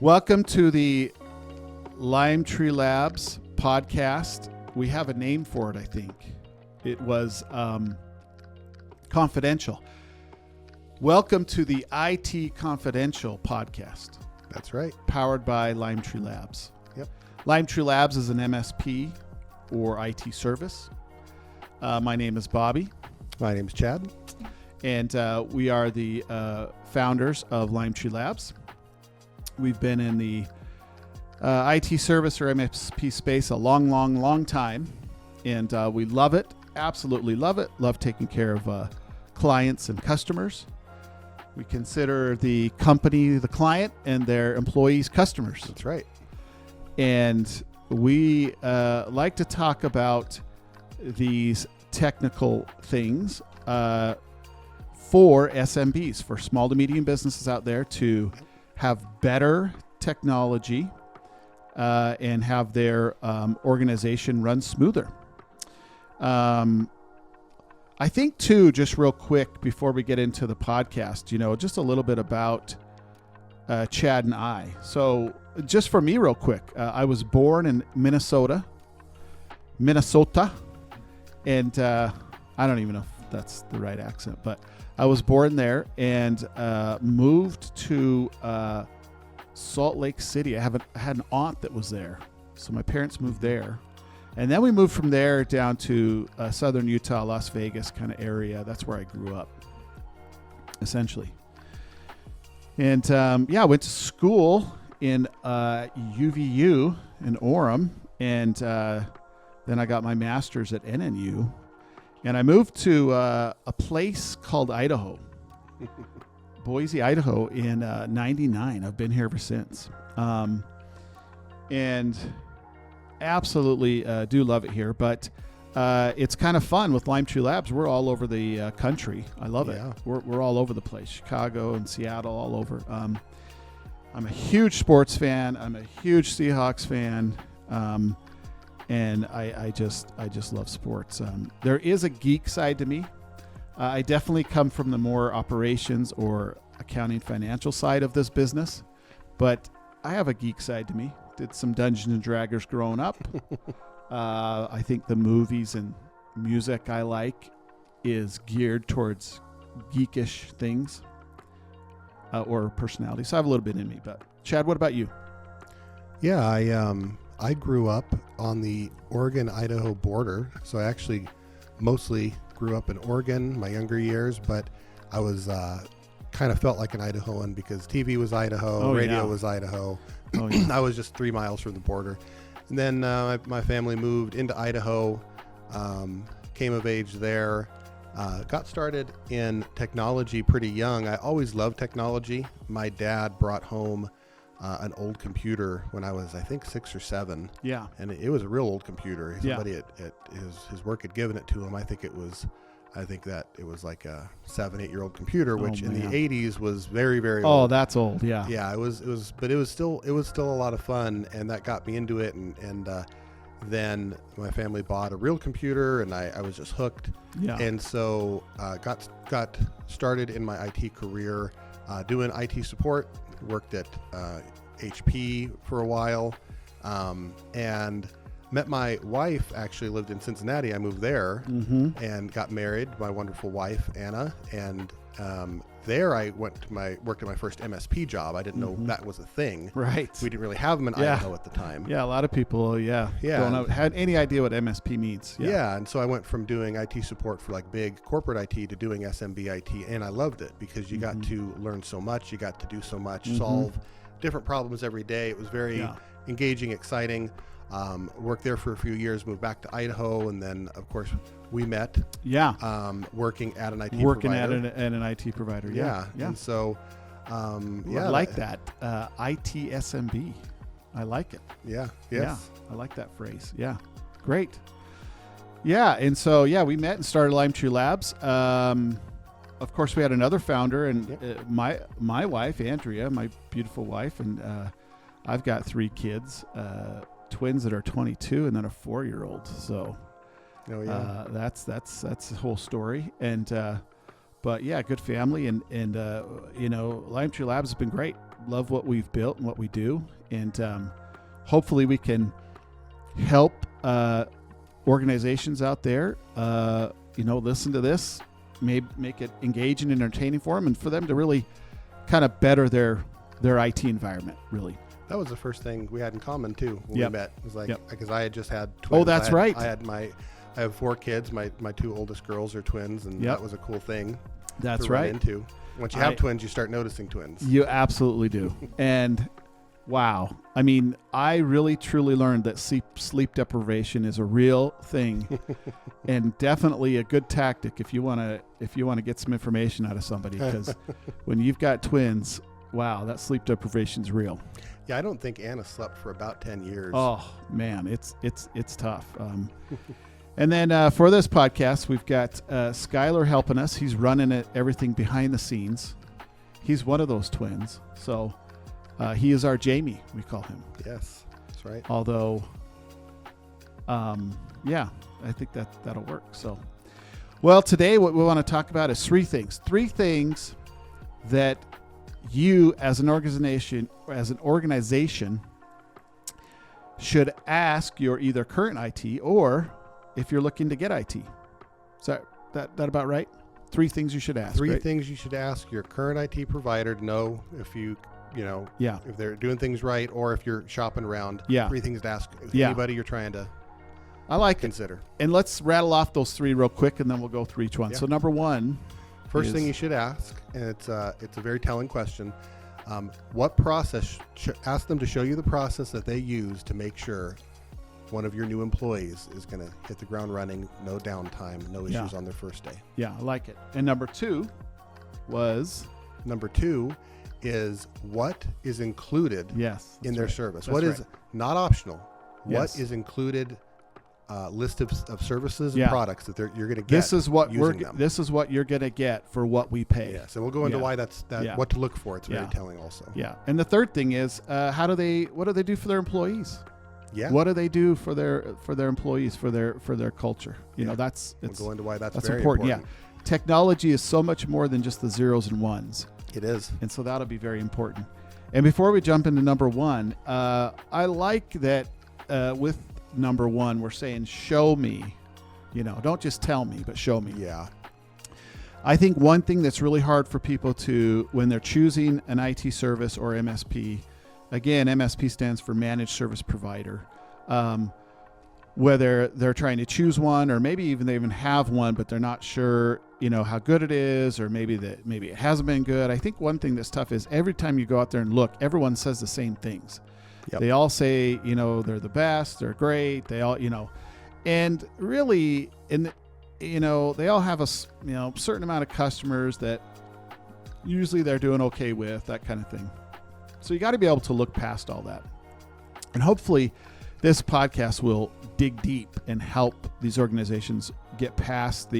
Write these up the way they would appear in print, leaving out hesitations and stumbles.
Welcome to the Limetree Labs podcast. We have a name for it, I think. It was confidential. Welcome to the IT Confidential podcast. That's right. Powered by Limetree Labs. Yep. Limetree Labs is an MSP or IT service. My name is Bobby. My name is Chad. And we are the founders of Limetree Labs. We've been in the IT service or MSP space a long time. And we love it. Absolutely love it. Love taking care of clients and customers. We consider the company the client and their employees customers. That's right. And we like to talk about these technical things for SMBs, for small to medium businesses out there to have better technology and have their organization run smoother. I think, too, just real quick before we get into the podcast, just a little bit about Chad and I. So just for me real quick, I was born in Minnesota, and I don't even know if that's the right accent, but I was born there and moved to Salt Lake City. I had an aunt that was there, so my parents moved there. And then we moved from there down to southern Utah, Las Vegas kind of area. That's where I grew up, essentially. And I went to school in UVU in Orem, and then I got my master's at NNU. And I moved to a place called Idaho, Boise, Idaho, in '99. I've been here ever since. And absolutely do love it here, but it's kind of fun with Limetree Labs. We're all over the country. I love it. We're all over the place. Chicago and Seattle, all over. I'm a huge sports fan. I'm a huge Seahawks fan, and I just love sports. There is a geek side to me. I definitely come from the more operations or accounting financial side of this business, but I have a geek side to me. Did some Dungeons and Dragons growing up. I think the movies and music I like is geared towards geekish things or personality. So I have a little bit in me. But Chad, what about you? Yeah, I grew up on the Oregon-Idaho border. So I actually mostly grew up in Oregon my younger years, but I was kind of felt like an Idahoan because TV was Idaho, radio was Idaho. I was just 3 miles from the border. And then my family moved into Idaho, came of age there, got started in technology pretty young. I always loved technology. My dad brought home an old computer when I was, I think, 6 or 7. Yeah. And it was a real old computer. Somebody at his work had given it to him. I think that it was like a 7-8-year-old compuder, which in the 80s was very, very old. Oh, that's old. Yeah. Yeah, it was, but it was still a lot of fun, and that got me into it. And then my family bought a real computer, and I was just hooked. Yeah. And so got started in my IT career doing IT support. Worked at HP for a while, and met my wife. Actually lived in Cincinnati. I moved there and got married. My wonderful wife Anna, and there I worked at my first MSP job. I didn't know that was a thing. Right. We didn't really have them in Idaho at the time. Yeah, a lot of people. Don't had any idea what MSP means. Yeah, and so I went from doing IT support for like big corporate IT to doing SMB IT, and I loved it because you got to learn so much. You got to do so much, solve different problems every day. It was very engaging, exciting. Worked there for a few years, moved back to Idaho, and then of course we met. Yeah. Working at an IT provider. at an IT provider. Yeah. And so, I like that. IT SMB. I like it. Yeah. Yes. Yeah. I like that phrase. Yeah. Great. Yeah. And so, we met and started Limetree Labs. Of course, we had another founder, and my wife, Andrea, my beautiful wife, and I've got 3 kids. Twins that are 22 and then a 4-year-old. So that's the whole story. And but good family, and Limetree Labs has been great. love what we've built and what we do. And hopefully we can help organizations out there, listen to this, maybe make it engaging and entertaining for them, and for them to really kind of better their IT environment, really. That was the first thing we had in common too when we met. It was like, because I had just had twins. Oh, that's right. I have 4 kids. My 2 oldest girls are twins, and that was a cool thing. That's to run right. Into. Once you have twins, you start noticing twins. You absolutely do. And wow, I mean, I really truly learned that sleep deprivation is a real thing, and definitely a good tactic if you want to get some information out of somebody, because when you've got twins, wow, that sleep deprivation is real. Yeah, I don't think Anna slept for about 10 years. Oh man, it's tough. And then for this podcast, we've got Skylar helping us. He's running everything behind the scenes. He's one of those twins, so he is our Jamie, we call him. Yes, that's right. Although, I think that'll work. So, well, today what we want to talk about is 3 things. 3 things that you, as an organization, should ask your either current IT or if you're looking to get IT. Is that about right? 3 things you should ask. 3 right? things you should ask your current IT provider to know if if they're doing things right, or if you're shopping around. 3 things to ask anybody you're trying to consider. And let's rattle off those 3 real quick, and then we'll go through each one. So number 1. First thing you should ask, and it's a very telling question, what process, ask them to show you the process that they use to make sure one of your new employees is going to hit the ground running, no downtime, no issues on their first day. Yeah, I like it. And number 2 is what is included in their service. What is not optional? What is included? List of services and products that you're going to get. This is what you're going to get for what we pay. Yes, and we'll go into why what to look for. It's very telling also. Yeah, and the third thing is what do they do for their employees? Yeah, what do they do for their employees, for their culture? We'll go into why that's very important. Yeah, technology is so much more than just the zeros and ones. It is, and so that'll be very important. And before we jump into number 1, I like that with number 1, we're saying, show me, don't just tell me, but show me. Yeah. I think one thing that's really hard for people when they're choosing an IT service or MSP, again, MSP stands for managed service provider, whether they're trying to choose one, or maybe they even have one, but they're not sure, how good it is, or maybe it hasn't been good. I think one thing that's tough is every time you go out there and look, everyone says the same things. Yep. They all say, they're the best, they're great. They all, and really, they all have a, certain amount of customers that usually they're doing okay with, that kind of thing. So you got to be able to look past all that. And hopefully this podcast will dig deep and help these organizations get past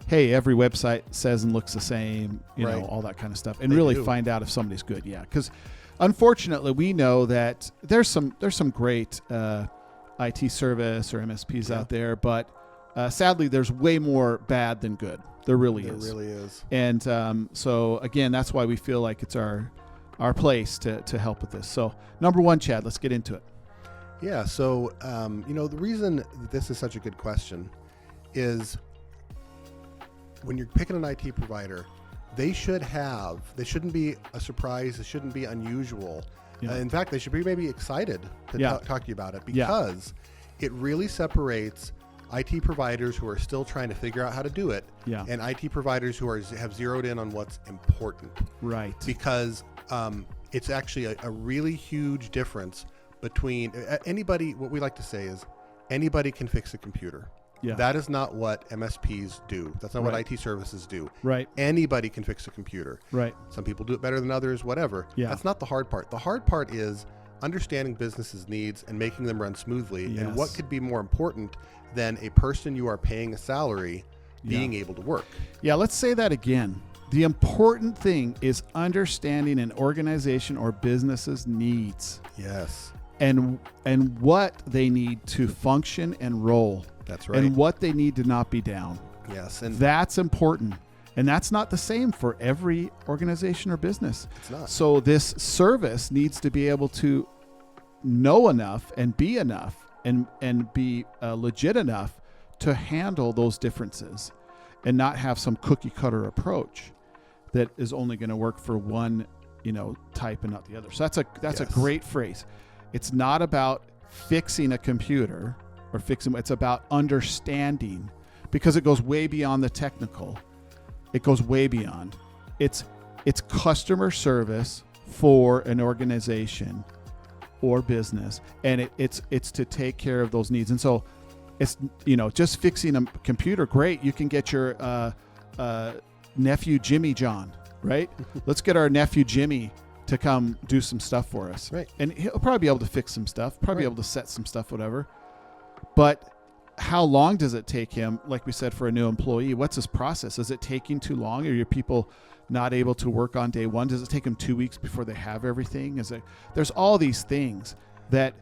hey, every website says and looks the same, all that kind of stuff, and really find out if somebody's good. Yeah. Because unfortunately, we know that there's some great IT service or MSPs out there, but sadly, there's way more bad than good. There really is. And so again, that's why we feel like it's our place to help with this. So number 1, Chad, let's get into it. Yeah. So the reason this is such a good question is when you're picking an IT provider, they shouldn't be a surprise. It shouldn't be unusual. Yeah. In fact, they should be maybe excited to talk to you about it, because it really separates IT providers who are still trying to figure out how to do it and IT providers who have zeroed in on what's important. Right. Because it's actually a really huge difference between anybody. What we like to say is anybody can fix a computer. Yeah. That is not what MSPs do. That's not what IT services do. Right. Anybody can fix a computer. Right. Some people do it better than others, whatever. Yeah. That's not the hard part. The hard part is understanding businesses' needs and making them run smoothly. Yes. And what could be more important than a person you are paying a salary being able to work? Yeah, let's say that again. The important thing is understanding an organization or business's needs. Yes. And what they need to function and roll. That's right. And what they need to not be down. Yes. And that's important. And that's not the same for every organization or business. It's not. So this service needs to be able to know enough and be enough and be legit enough to handle those differences and not have some cookie cutter approach that is only going to work for one, type and not the other. So that's a great phrase. It's not about fixing a computer it's about understanding, because it goes way beyond the technical. It goes way beyond. It's customer service for an organization or business, and it's to take care of those needs. And so it's just fixing a computer. Great, you can get your nephew Jimmy John, right? Let's get our nephew Jimmy to come do some stuff for us, right? And he'll probably be able to fix some stuff, probably be able to set some stuff, whatever. But how long does it take him? Like we said, for a new employee, what's his process? Is it taking too long? Are your people not able to work on day one? Does it take them 2 weeks before they have everything? There's all these things that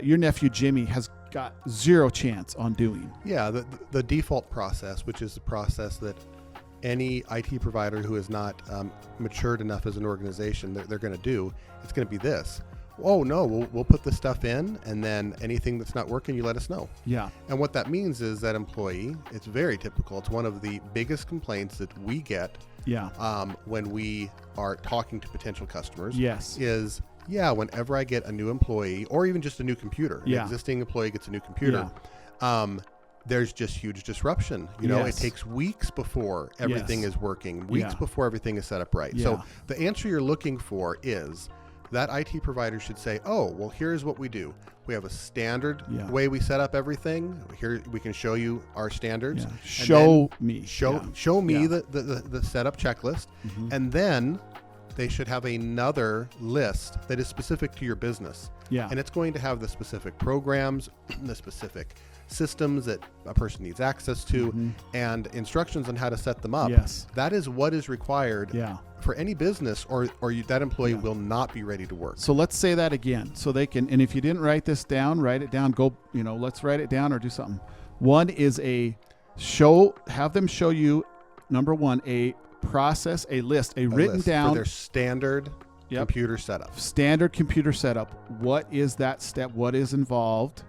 your nephew Jimmy has got zero chance on doing. Yeah, the default process, which is the process that any IT provider who is not matured enough as an organization, they're going to do, it's going to be this. Oh no, we'll put the stuff in, and then anything that's not working, you let us know. Yeah. And what that means is that employee, it's very typical. It's one of the biggest complaints that we get. Yeah. When we are talking to potential customers. Yes. Is whenever I get a new employee, or even just a new computer, an existing employee gets a new computer. Yeah. There's just huge disruption. It takes weeks before everything is working, weeks before everything is set up right. Yeah. So the answer you're looking for is that IT provider should say, oh, well, here's what we do. We have a standard way we set up everything. Here we can show you our standards. Yeah. Show me the setup checklist. Mm-hmm. And then they should have another list that is specific to your business. Yeah. And it's going to have the specific programs, the specific systems that a person needs access to, mm-hmm. and instructions on how to set them up. Yes. That is what is required for any business, or that employee will not be ready to work. So let's say that again, so they can, and if you didn't write this down, write it down, let's write it down or do something. One is have them show you, number one, a process, a list, a written list down for their standard computer setup. Standard computer setup. What is that step? What is involved?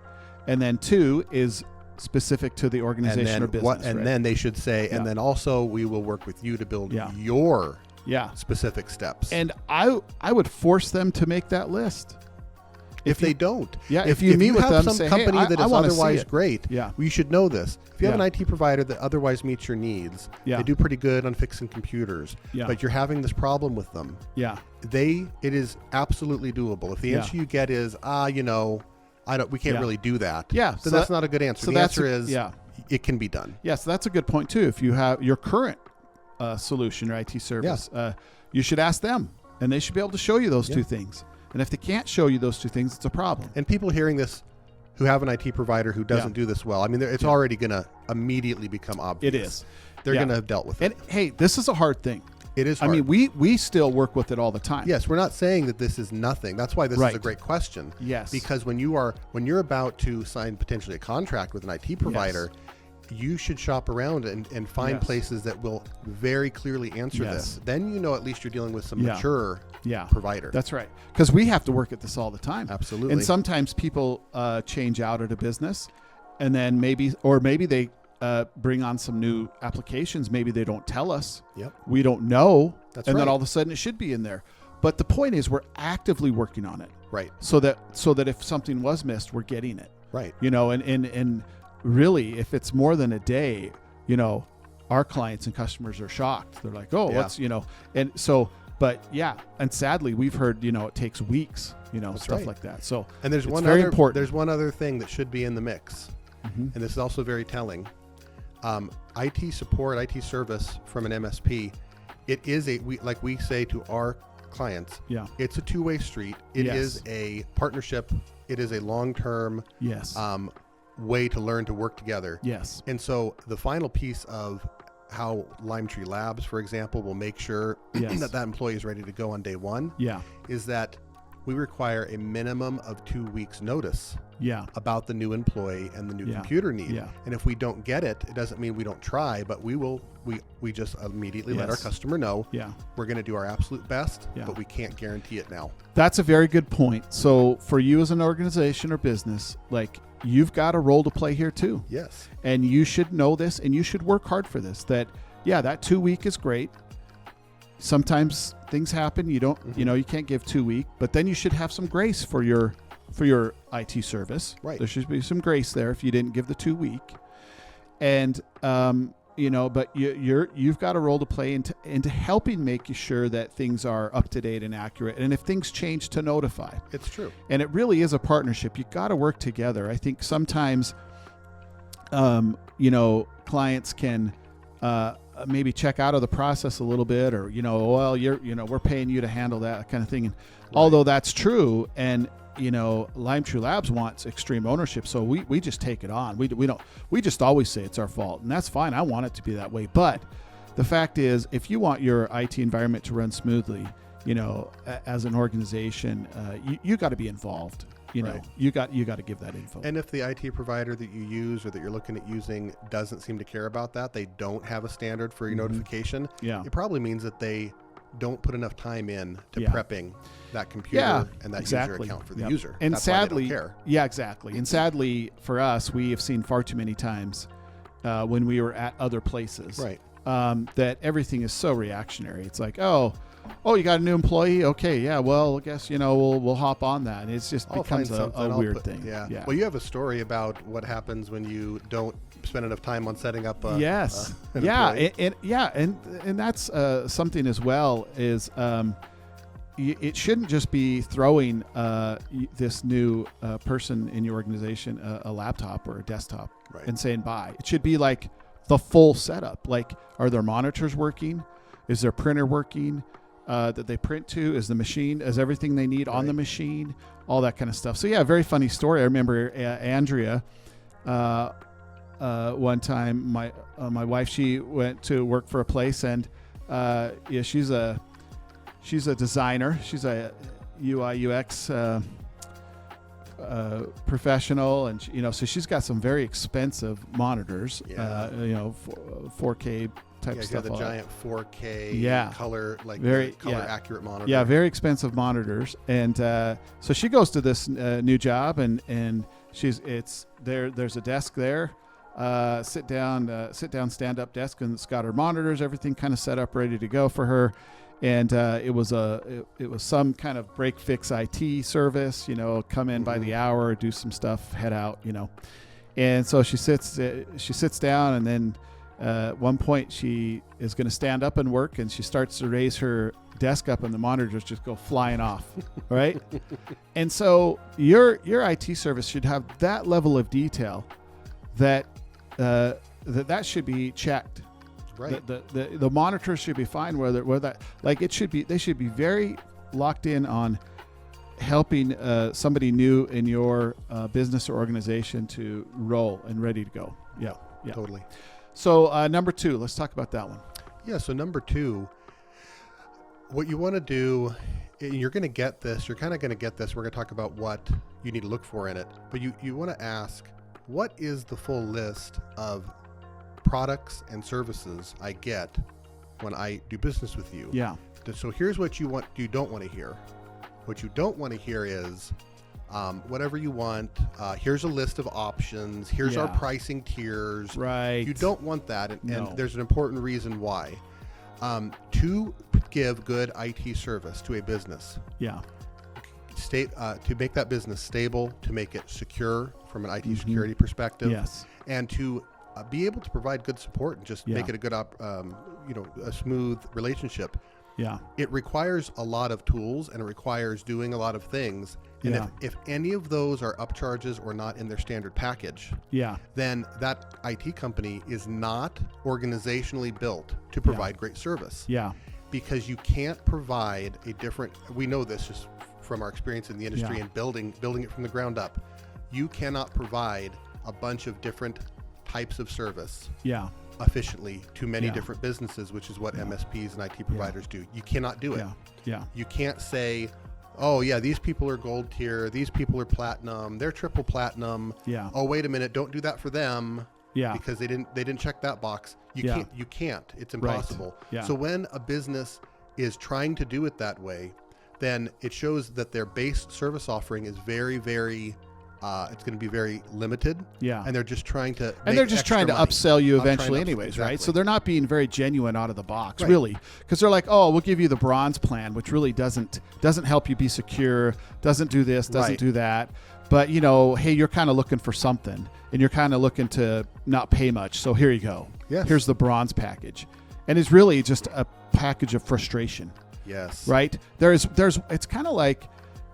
And then 2 is specific to the organization or business. Then they should say, and then also we will work with you to build your specific steps. And I would force them to make that list. If they don't. Yeah, if you meet with them, some say, company hey, that I is otherwise great, you should know this. If you have an IT provider that otherwise meets your needs, they do pretty good on fixing computers, but you're having this problem with them, it is absolutely doable. If the answer you get is, we can't really do that. Yeah. So that's not a good answer. The answer is, it can be done. Yeah. So that's a good point too. If you have your current solution or IT service, you should ask them, and they should be able to show you those 2 things. And if they can't show you those 2 things, it's a problem. And people hearing this who have an IT provider who doesn't do this well, I mean, it's already going to immediately become obvious. It is. They're going to have dealt with it. And hey, this is a hard thing. It is hard. I mean, we still work with it all the time. Yes, we're not saying that this is nothing. That's why this is a great question. Yes. Because when you're about to sign potentially a contract with an IT provider, you should shop around and find places that will very clearly answer this. Then at least you're dealing with some mature provider. That's right. Because we have to work at this all the time. Absolutely. And sometimes people change out at a business, and then maybe they bring on some new applications. Maybe they don't tell us. Yep. We don't know. That's and then all of a sudden it should be in there. But the point is, we're actively working on it. Right. So that if something was missed, we're getting it. Right. And really, if it's more than a day, our clients and customers are shocked. They're like, oh, what's, and so, but and sadly, we've heard, it takes weeks, stuff like that. So, and there's important. There's one other thing that should be in the mix. Mm-hmm. And this is also very telling. IT support, IT service from an MSP, it is like we say to our clients, it's a two-way street. It is a partnership. It is a long-term way to learn to work together. Yes. And so the final piece of how Limetree Labs, for example, will make sure that employee is ready to go on day one is that we require a minimum of 2 weeks notice about the new employee and the new computer need. Yeah. And if we don't get it, it doesn't mean we don't try, but we just immediately let our customer know we're going to do our absolute best, but we can't guarantee it now. That's a very good point. So for you as an organization or business, like, you've got a role to play here too. Yes. And you should know this, and you should work hard for this. That, that 2 week is great. Sometimes things happen. You don't, you can't give 2 week, but then you should have some grace for your IT service. Right. There should be some grace there if you didn't give the 2 week. And, but you've got a role to play into helping make sure that things are up to date and accurate. And if things change, to notify. It's true. And it really is a partnership. You got to work together. I think sometimes, clients can, maybe check out of the process a little bit, or, we're paying you to handle that kind of thing. And although that's true, and, Limetree Labs wants extreme ownership, so we just take it on. We just always say it's our fault, and that's fine. I want it to be that way. But the fact is, if you want your IT environment to run smoothly, as an organization, you got to be involved. You got to give that info. And if the IT provider that you use or that you're looking at using doesn't seem to care about that, they don't have a standard for your notification, it probably means that they don't put enough time in to prepping that computer and that user account for the user. And that's sadly, why they don't care. Yeah, exactly. And sadly for us, we have seen far too many times when we were at other places, that everything is so reactionary. It's like, oh, you got a new employee? Okay, yeah, well, I guess, we'll hop on that. And it's just becomes a weird thing. Yeah. Well, you have a story about what happens when you don't spend enough time on setting up an and that's something as well, is it shouldn't just be throwing this new person in your organization a laptop or a desktop and saying bye. It should be like the full setup. Like, are their monitors working? Is their printer working? That they print to? Is everything they need on the machine? All that kind of stuff. So very funny story. I remember Andrea, one time, my wife, she went to work for a place, and she's a designer. She's a UI UX professional, and so she's got some very expensive monitors. 4K type stuff. The giant 4K color, like very color accurate monitor. Yeah, very expensive monitors. And so she goes to this new job, and there's a desk there, sit down, stand up desk, and it's got her monitors, everything kind of set up, ready to go for her. And it was some kind of break fix IT service, come in by the hour, do some stuff, head out, And so she sits down, and then at one point she is going to stand up and work, and she starts to raise her desk up, and the monitors just go flying off, right? And so your IT service should have that level of detail that that should be checked. Right. The monitors should be fine. They should be very locked in on helping somebody new in your business or organization to roll and ready to go. Yeah. Totally. So number 2, let's talk about that one. Yeah. So number 2, what you want to do, you're going to get this. You're kind of going to get this. We're going to talk about what you need to look for in it, but you want to ask, what is the full list of products and services I get when I do business with you? Yeah. So here's what you don't want to hear. What you don't want to hear is whatever you want. Here's a list of options. Here's our pricing tiers. Right. You don't want that, and there's an important reason why. To give good IT service to a business. Yeah. To make that business stable, to make it secure from an IT security perspective. Yes. And to be able to provide good support and just make it a good, a smooth relationship. Yeah. It requires a lot of tools, and it requires doing a lot of things. And if any of those are upcharges or not in their standard package, then that IT company is not organizationally built to provide great service. Yeah. Because you can't provide we know this just from our experience in the industry and building it from the ground up. You cannot provide a bunch of different types of service efficiently to many different businesses, which is what MSPs and IT providers do. You cannot do it. Yeah. You can't say, oh yeah, these people are gold tier, these people are platinum, they're triple platinum. Yeah. Oh, wait a minute, don't do that for them. Yeah. Because they didn't check that box. You can't. It's impossible. Right. Yeah. So when a business is trying to do it that way, then it shows that their base service offering is very, very it's going to be very limited. Yeah. And they're just trying to upsell you eventually anyways, exactly. right? So they're not being very genuine out of the box, right. really. Because they're like, oh, we'll give you the bronze plan, which really doesn't help you be secure, doesn't do this, doesn't right. do that. But, you know, hey, you're kind of looking for something, and you're kind of looking to not pay much. So here you go. Yes. Here's the bronze package. And it's really just a package of frustration. Yes. Right? It's kind of like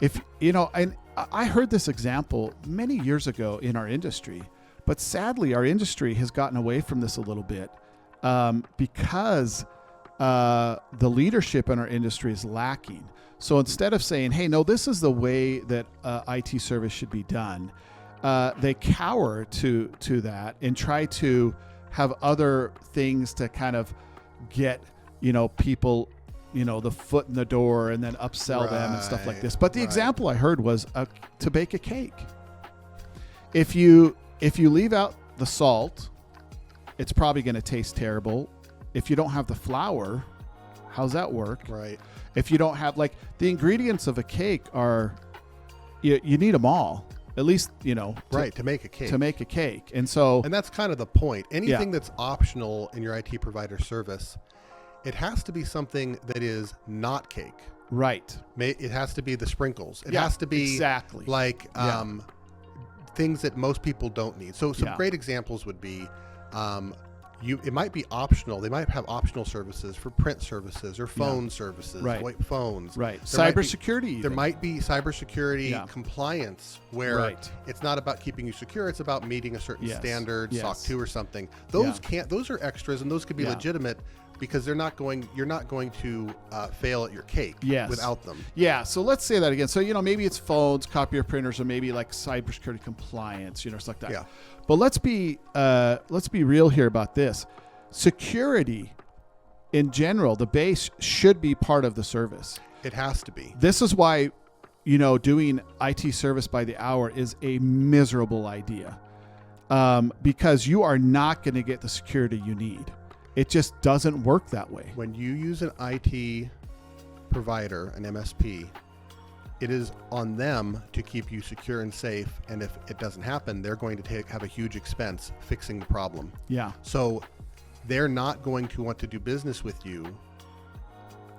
if, you know, and I heard this example many years ago in our industry, but sadly our industry has gotten away from this a little bit because the leadership in our industry is lacking. So instead of saying, hey, no, this is the way that IT service should be done, they cower to that and try to have other things to kind of get, you know, people, you know, the foot in the door and then upsell them and stuff like this. But the example I heard was to bake a cake. If you leave out the salt, it's probably going to taste terrible. If you don't have the flour, how's that work? Right. If you don't have, like, the ingredients of a cake are, you need them all, at least, you know, to make a cake. And so, and that's kind of the point. Anything that's optional in your IT provider service, it has to be something that is not cake. Right. It has to be the sprinkles. It has to be exactly like things that most people don't need. So some great examples would be, it might be optional. They might have optional services for print services or phone services, white phones. Right. Cybersecurity. There might be cybersecurity compliance where it's not about keeping you secure. It's about meeting a certain standard, SOC 2 or something. Those are extras, and those could be legitimate because you're not going to fail at your cake without them. Yeah. So let's say that again. So, you know, maybe it's phones, copier printers, or maybe like cybersecurity compliance, you know, stuff like that. Yeah. But let's be real here about this. Security in general, the base should be part of the service. It has to be. This is why, you know, doing IT service by the hour is a miserable idea, because you are not going to get the security you need. It just doesn't work that way. When you use an IT provider, an MSP, it is on them to keep you secure and safe. And if it doesn't happen, they're going to have a huge expense fixing the problem. Yeah. So they're not going to want to do business with you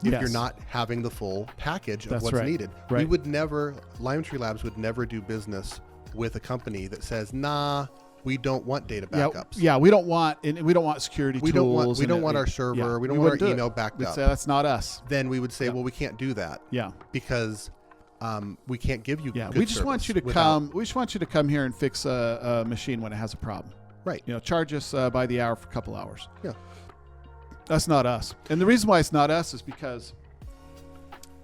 if you're not having the full package of what's needed. Right. We would never, Limetree Labs would never do business with a company that says, nah, we don't want data backups. Yeah, we don't want security tools. We don't want our server. We don't want our email backed up. That's not us. Then we would say, well, we can't do that. Yeah. Because we can't give you good we just want you to come. We just want you to come here and fix a machine when it has a problem. Right. You know, charge us by the hour for a couple hours. Yeah. That's not us. And the reason why it's not us is because,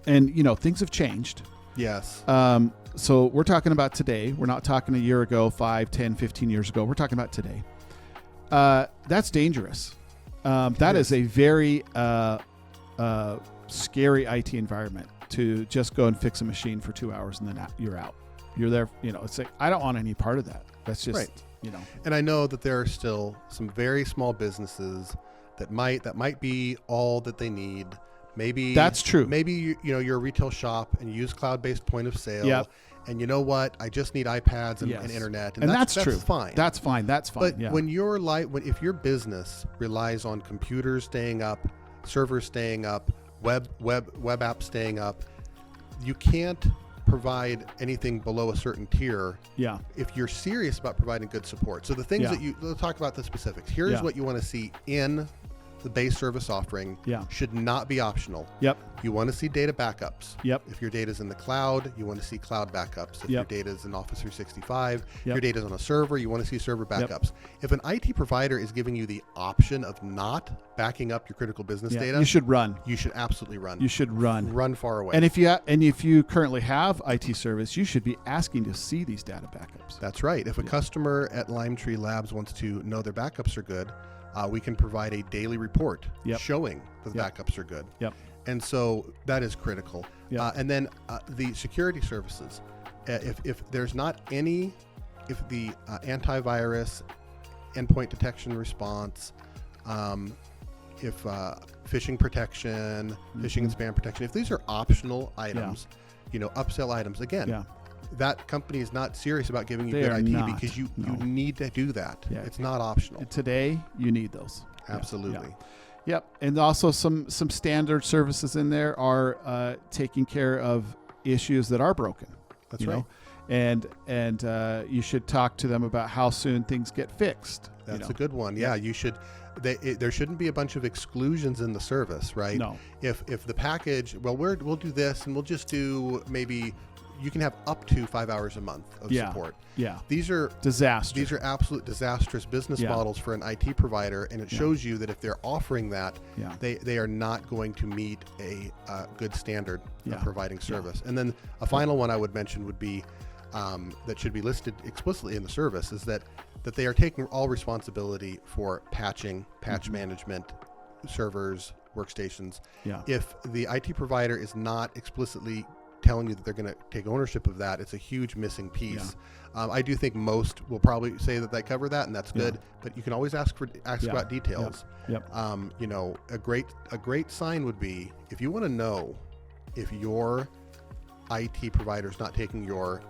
and you know, things have changed. Yes. So we're talking about today. We're not talking a year ago, 5, 10, 15 years ago. We're talking about today. That's dangerous. That is a very scary IT environment to just go and fix a machine for 2 hours and then you're out. You're there. You know, it's like, I don't want any part of that. That's just, you know. And I know that there are still some very small businesses that might be all that they need. Maybe that's true. Maybe you're a retail shop and you use cloud-based point of sale. Yep. And you know what? I just need iPads and internet, and that's true. Fine. That's fine. But when if your business relies on computers staying up, servers staying up, web apps staying up, you can't provide anything below a certain tier. Yeah. If you're serious about providing good support, so the things that let's talk about the specifics. Here's what you want to see in the base service offering should not be optional. Yep. You want to see data backups. Yep. If your data is in the cloud, you want to see cloud backups. If your data is in Office 365, your data is on a server, you want to see server backups. If an IT provider is giving you the option of not backing up your critical business data, you should run. You should absolutely run. You should run. Run far away. And if you currently have IT service, you should be asking to see these data backups. That's right. If a customer at Limetree Labs wants to know their backups are good, we can provide a daily report showing that the backups are good. Yep. And so that is critical. Yeah. And then the security services, if there's not any, if the antivirus, endpoint detection response, if phishing protection, phishing and spam protection, if these are optional items, upsell items, again, that company is not serious about giving you good IT because you need to do that. Yeah. It's not optional. Today, you need those. Absolutely. Yep. And also some standard services in there are taking care of issues that are broken. That's right. And you should talk to them about how soon things get fixed. That's a good one. Yeah, you should. There shouldn't be a bunch of exclusions in the service, right? No. If the package, we'll do this, and we'll just do maybe. You can have up to 5 hours a month of support. Yeah. These are disaster. These are absolute disastrous business models for an IT provider, and it shows you that if they're offering that, they are not going to meet a good standard of providing service. And then a final one I would mention would be that should be listed explicitly in the service is that they are taking all responsibility for patching, patch management, servers, workstations. Yeah. If the IT provider is not explicitly telling you that they're going to take ownership of that, it's a huge missing piece. I do think most will probably say that they cover that, and that's good. But you can always ask about details. Yep. A great sign would be if you want to know if your IT provider is not taking your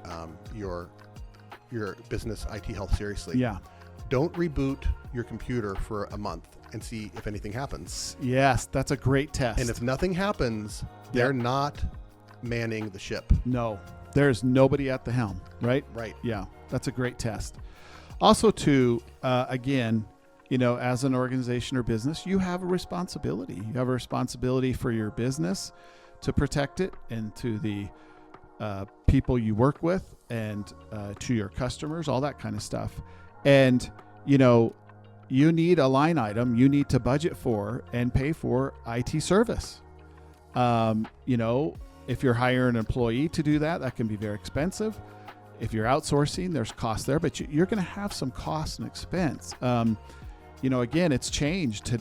business IT health seriously. Yeah. Don't reboot your computer for a month and see if anything happens. Yes, that's a great test. And if nothing happens, they're not manning the ship. No, there's nobody at the helm, right? Right. Yeah, that's a great test. Also, again, as an organization or business, you have a responsibility. You have a responsibility for your business to protect it, and to the people you work with, and to your customers, all that kind of stuff. And, you need a line item you need to budget for and pay for IT service. If you're hiring an employee to do that, that can be very expensive. If you're outsourcing, there's cost there, but you're going to have some cost and expense. Again, it's changed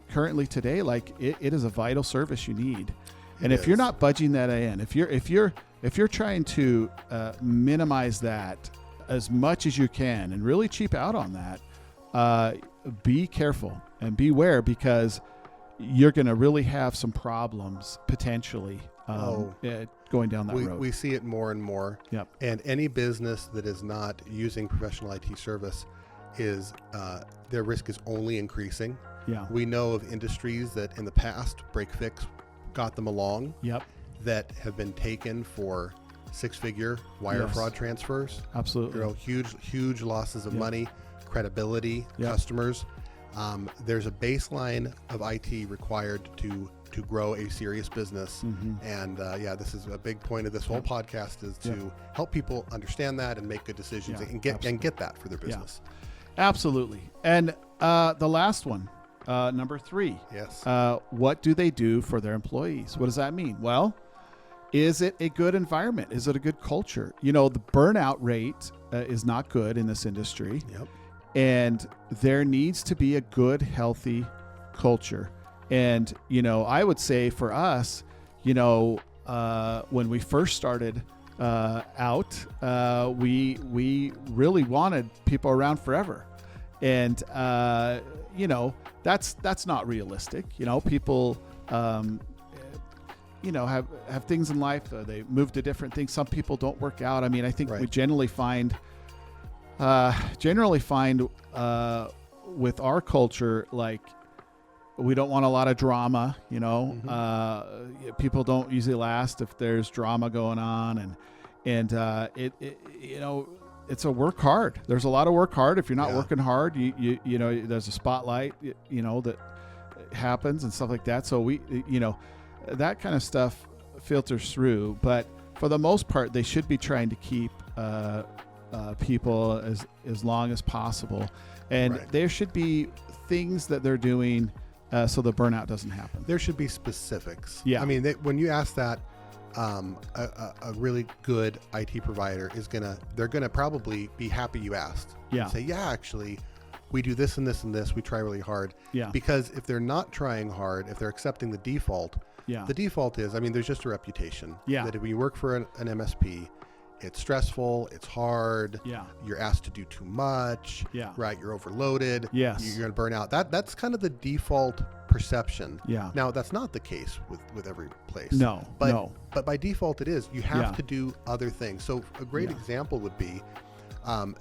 currently today, like it is a vital service you need. And if you're not budging that in, if you're trying to minimize that as much as you can and really cheap out on that, be careful and beware, because you're going to really have some problems potentially going down that road. We see it more and more. Yep. And any business that is not using professional IT service is their risk is only increasing. Yeah. We know of industries that in the past break fix got them along. Yep. That have been taken for six-figure wire fraud transfers. Absolutely. Huge losses of money, credibility, customers. There's a baseline of IT required to grow a serious business. And this is a big point of this whole podcast, is to help people understand that and make good decisions and get that for their business. Absolutely. And the last one, number 3. Yes. What do they do for their employees? What does that mean? Well, is it a good environment? Is it a good culture? The burnout rate is not good in this industry. Yep. And there needs to be a good, healthy culture. And, I would say for us, when we first started out, we really wanted people around forever. And, that's not realistic. People, have things in life. They move to different things. Some people don't work out. I mean, I think we generally find with our culture, like, we don't want a lot of drama, people don't usually last if there's drama going on, and it's a work hard. There's a lot of work hard. If you're not working hard, there's a spotlight, that happens and stuff like that. So we, that kind of stuff filters through, but for the most part, they should be trying to keep, people as long as possible, and there should be things that they're doing so the burnout doesn't happen. There should be specifics. Yeah. I mean, when you ask that, a really good IT provider they're gonna probably be happy you asked. Yeah. And say, actually, we do this and this and this. We try really hard. Yeah. Because if they're not trying hard, if they're accepting the default, Yeah. The default is, I mean, there's just a reputation that when you work for an MSP, it's stressful, it's hard, you're asked to do too much, right? You're overloaded, yes, you're going to burn out. That's kind of the default perception. Yeah. Now, that's not the case with every place. No, but by default it is. You have to do other things. So a great example would be,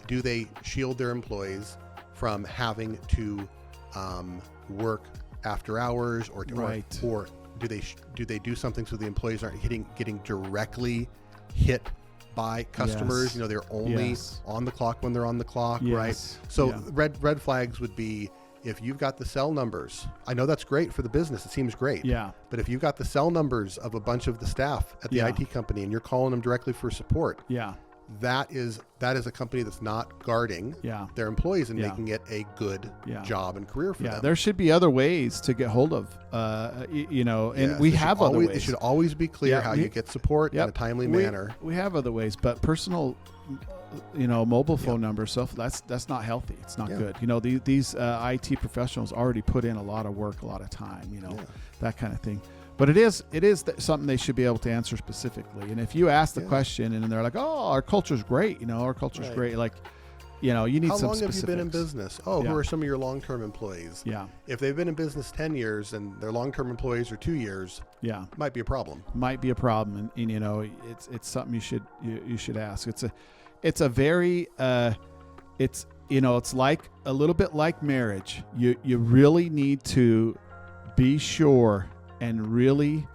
do they shield their employees from having to work after hours, or do they do something so the employees aren't getting directly hit by customers? Yes. You know, they're only on the clock when they're on the clock, right? So red flags would be, if you've got the cell numbers, I know that's great for the business, it seems great. Yeah. But if you've got the cell numbers of a bunch of the staff at the IT company and you're calling them directly for support, that is a company that's not guarding their employees and making it a good job and career for them. There should be other ways to get hold of, and we have other ways. It should always be clear how you get support in a timely manner. We have other ways, but personal, mobile phone numbers, so that's not healthy. It's not good. These IT professionals already put in a lot of work, a lot of time, that kind of thing. But it is something they should be able to answer specifically. And if you ask the question and they're like, "Oh, our culture's great," our culture's great, like, you need how some long specifics. Have you been in business? Who are some of your long-term employees? Yeah. If they've been in business 10 years and their long-term employees are 2 years, might be a problem. Might be a problem, and it's something you should ask. It's a very it's like a little bit like marriage. You really need to be sure and really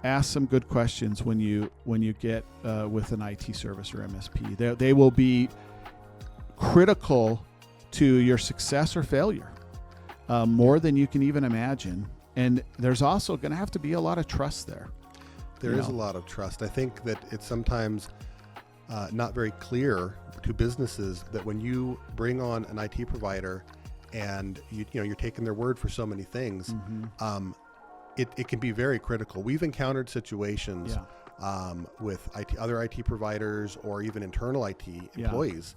ask some good questions when you get with an IT service or MSP. They will be critical to your success or failure, more than you can even imagine. And there's also going to have to be a lot of trust there. There is a lot of trust. I think that it's sometimes not very clear to businesses that when you bring on an IT provider and you're taking their word for so many things, it can be very critical. We've encountered situations with other IT providers or even internal IT employees,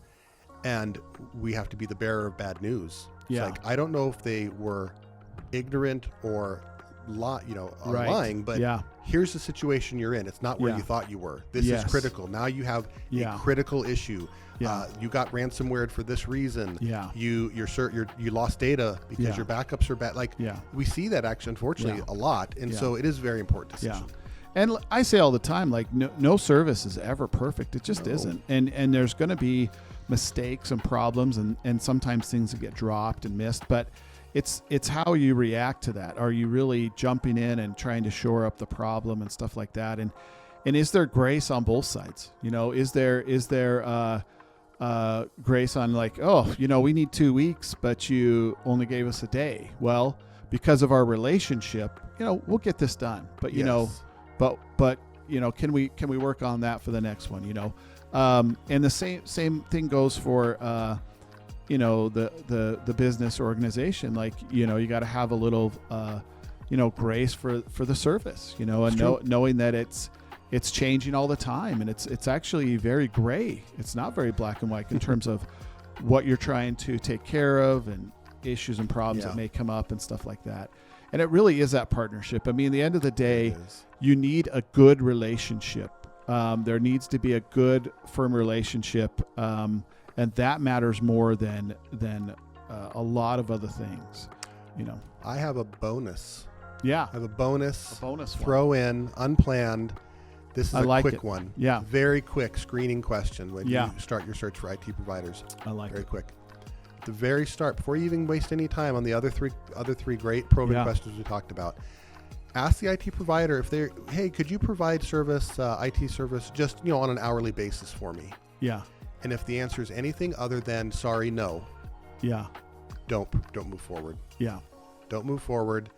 and we have to be the bearer of bad news. It's like, I don't know if they were ignorant or lying, but here's the situation you're in. It's not where you thought you were. This is critical. Now you have a critical issue. You got ransomware for this reason. You lost data because your backups are bad. Like, we see that actually, unfortunately, a lot. And so it is a very important decision. And I say all the time, like, no service is ever perfect. It just isn't. And there's going to be mistakes and problems, and sometimes things that get dropped and missed. But it's how you react to that. Are you really jumping in and trying to shore up the problem and stuff like that? And is there grace on both sides? Is there grace on, like, we need 2 weeks, but you only gave us a day. Well, because of our relationship, we'll get this done. But but can we work on that for the next one? And the same thing goes for the business organization. Like, you got to have a little grace for the service, and knowing that it's changing all the time, and it's actually very gray. It's not very black and white in terms of what you're trying to take care of and issues and problems that may come up and stuff like that. And it really is that partnership. I mean, at the end of the day, you need a good relationship. There needs to be a good, firm relationship, and that matters more than a lot of other things. I have a bonus. Yeah, I have a bonus. Throw one. in unplanned. This is a quick one. Yeah. Very quick screening question when you start your search for IT providers. I like it. Very quick. At the very start, before you even waste any time on the other three great probing questions we talked about, ask the IT provider if hey, could you provide service, IT service, just on an hourly basis for me? Yeah. And if the answer is anything other than sorry, no. Yeah. Don't move forward. Yeah. Don't move forward.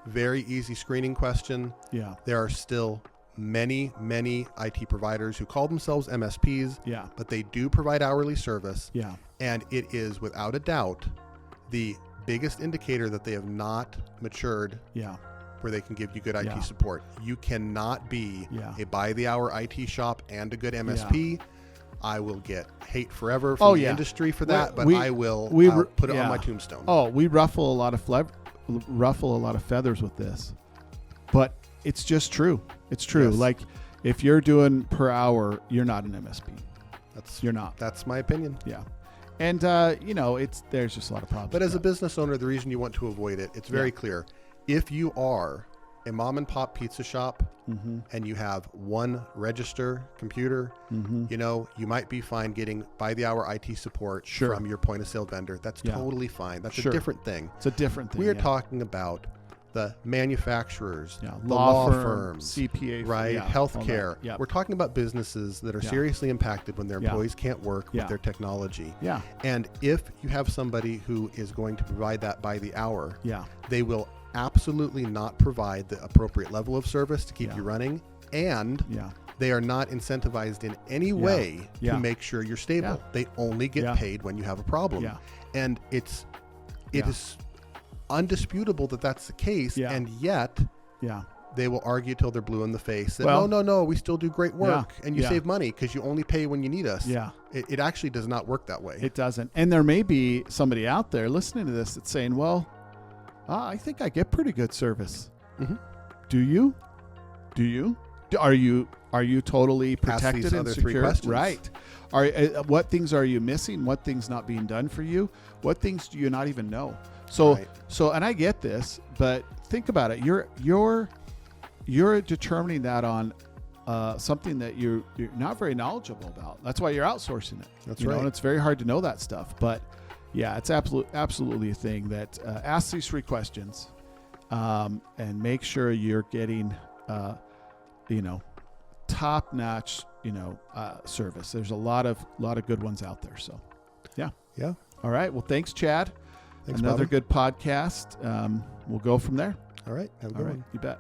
Very easy screening question. Yeah. There are still many IT providers who call themselves MSPs, but they do provide hourly service. Yeah. And it is without a doubt the biggest indicator that they have not matured. Where they can give you good IT support. You cannot be a by the hour IT shop and a good MSP. I will get hate forever from the industry for that, but I will put it on my tombstone. Oh, we ruffle a lot of feathers with this. but it's just true. It's true. Yes. Like if you're doing per hour, you're not an MSP. You're not. That's my opinion. Yeah. And, there's just a lot of problems. But as a business owner, the reason you want to avoid it, it's very clear. If you are a mom and pop pizza shop and you have one register computer, you might be fine getting by the hour IT support from your point of sale vendor. That's totally fine. That's a different thing. It's a different thing. We are talking about the manufacturers, the law firms, CPA, right? Healthcare. Yep. We're talking about businesses that are seriously impacted when their employees can't work with their technology. Yeah. And if you have somebody who is going to provide that by the hour, they will absolutely not provide the appropriate level of service to keep you running, and they are not incentivized in any way to make sure you're stable. They only get paid when you have a problem. And it is undisputable that that's the case, and yet they will argue till they're blue in the face that no, we still do great work and you save money because you only pay when you need us. It actually does not work that way. It doesn't. And there may be somebody out there listening to this that's saying, well, I think I get pretty good service. Do you? Are you totally protected these and other secure? three questions. Right. What things are you missing? What things not being done for you? What things do you not even know? So and I get this, but think about it. You're determining that on something that you're not very knowledgeable about. That's why you're outsourcing it. That's right. right. And it's very hard to know that stuff. But yeah, it's absolutely a thing that ask these three questions and make sure you're getting top-notch service. There's a lot of good ones out there. So yeah. All right. Well, thanks, Chad. Thanks, Another Bobby. good podcast. We'll go from there. All right. Have a good one. You bet.